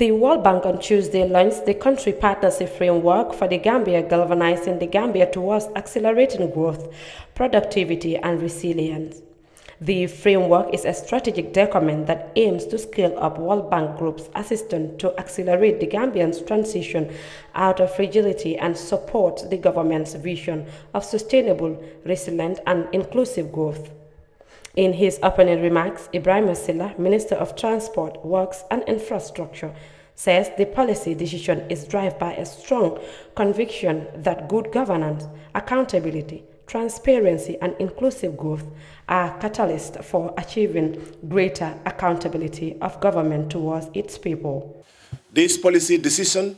The World Bank on Tuesday launched the country partnership framework for the Gambia, galvanizing the Gambia towards accelerating growth, productivity, and resilience. The framework is a strategic document that aims to scale up World Bank Group's assistance to accelerate the Gambians' transition out of fragility and support the government's vision of sustainable, resilient, and inclusive growth. In his opening remarks, Ibrahim Silla, Minister of Transport, Works and Infrastructure, says the policy decision is driven by a strong conviction that good governance, accountability, transparency, and inclusive growth are catalysts for achieving greater accountability of government towards its people. This policy decision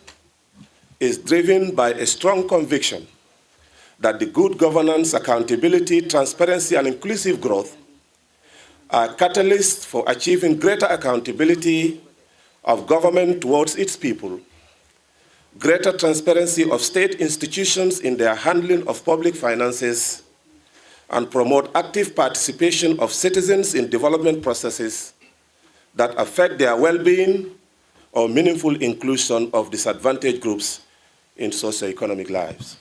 is driven by a strong conviction that the good governance, accountability, transparency, and inclusive growth are catalysts for achieving greater accountability of government towards its people, greater transparency of state institutions in their handling of public finances, and promote active participation of citizens in development processes that affect their well-being or meaningful inclusion of disadvantaged groups in socio-economic lives.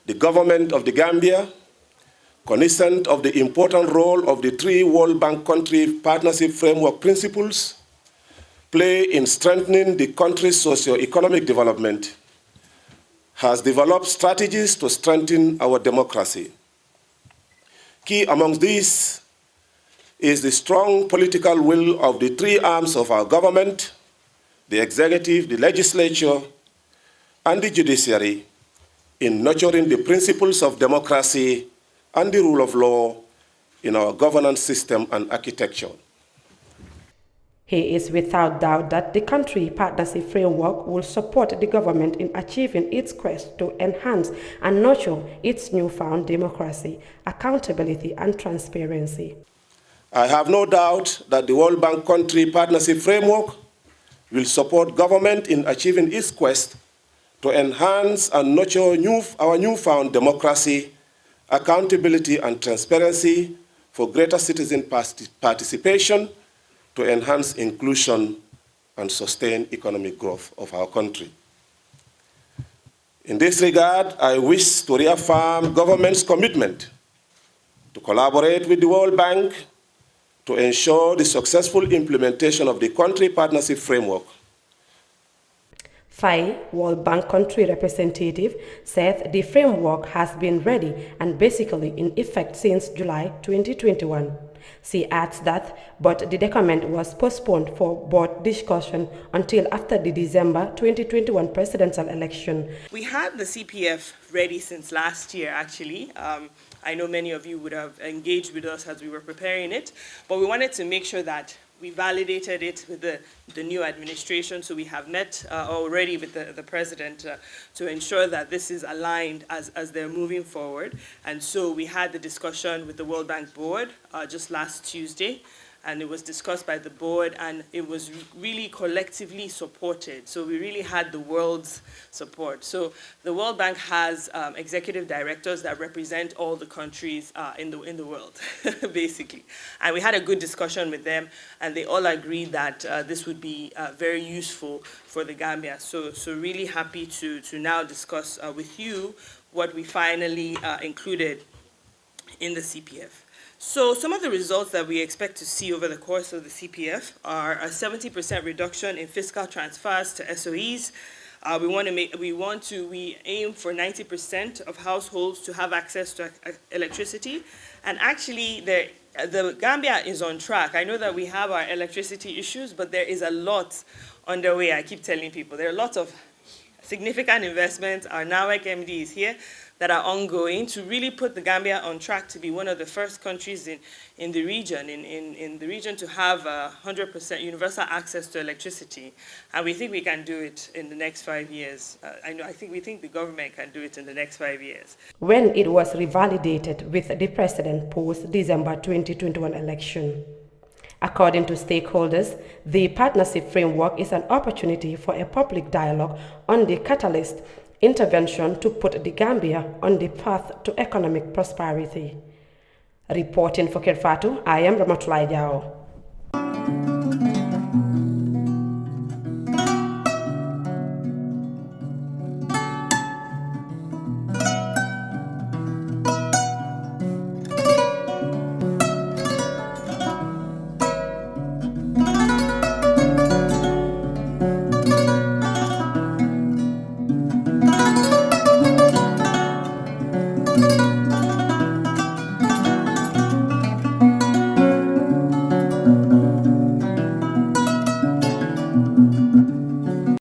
The government of the Gambia, cognizant of the important role of the three World Bank country partnership framework principles play in strengthening the country's socio-economic development, has developed strategies to strengthen our democracy. Key among these is the strong political will of the three arms of our government, the executive, the legislature, and the judiciary, in nurturing the principles of democracy and the rule of law in our governance system and architecture. He is without doubt that the country partnership framework will support the government in achieving its quest to enhance and nurture its newfound democracy, accountability, and transparency. I have no doubt that the World Bank country partnership framework will support government in achieving its quest to enhance and nurture our newfound democracy, accountability, and transparency for greater citizen participation to enhance inclusion and sustain economic growth of our country. In this regard, I wish to reaffirm government's commitment to collaborate with the World Bank to ensure the successful implementation of the country partnership framework. Faye, World Bank country representative, said the framework has been ready and basically in effect since July 2021. She adds that, but the document was postponed for board discussion until after the December 2021 presidential election. We had the CPF ready since last year, actually. I know many of you would have engaged with us as we were preparing it, but we wanted to make sure that we validated it with the new administration, so we have met already with the president to ensure that this is aligned as they're moving forward. And so we had the discussion with the World Bank board just last Tuesday, and it was discussed by the board, and it was really collectively supported. So we really had the world's support. So the World Bank has executive directors that represent all the countries in the world, basically. And we had a good discussion with them, and they all agreed that this would be very useful for the Gambia. So really happy to now discuss with you what we finally included in the CPF. So some of the results that we expect to see over the course of the CPF are a 70% reduction in fiscal transfers to SOEs. We aim for 90% of households to have access to electricity. And actually, the Gambia is on track. I know that we have our electricity issues, but there is a lot underway. I keep telling people there are lots of significant investments. Our NAWEC MD is here that are ongoing to really put the Gambia on track to be one of the first countries in the region, to have 100% universal access to electricity. And we think we can do it in the next 5 years. We think the government can do it in the next 5 years. When it was revalidated with the president post-December 2021 election. According to stakeholders, the partnership framework is an opportunity for a public dialogue on the catalyst intervention to put the Gambia on the path to economic prosperity. Reporting for Kerr Fatou, I am Ramatulai Jao.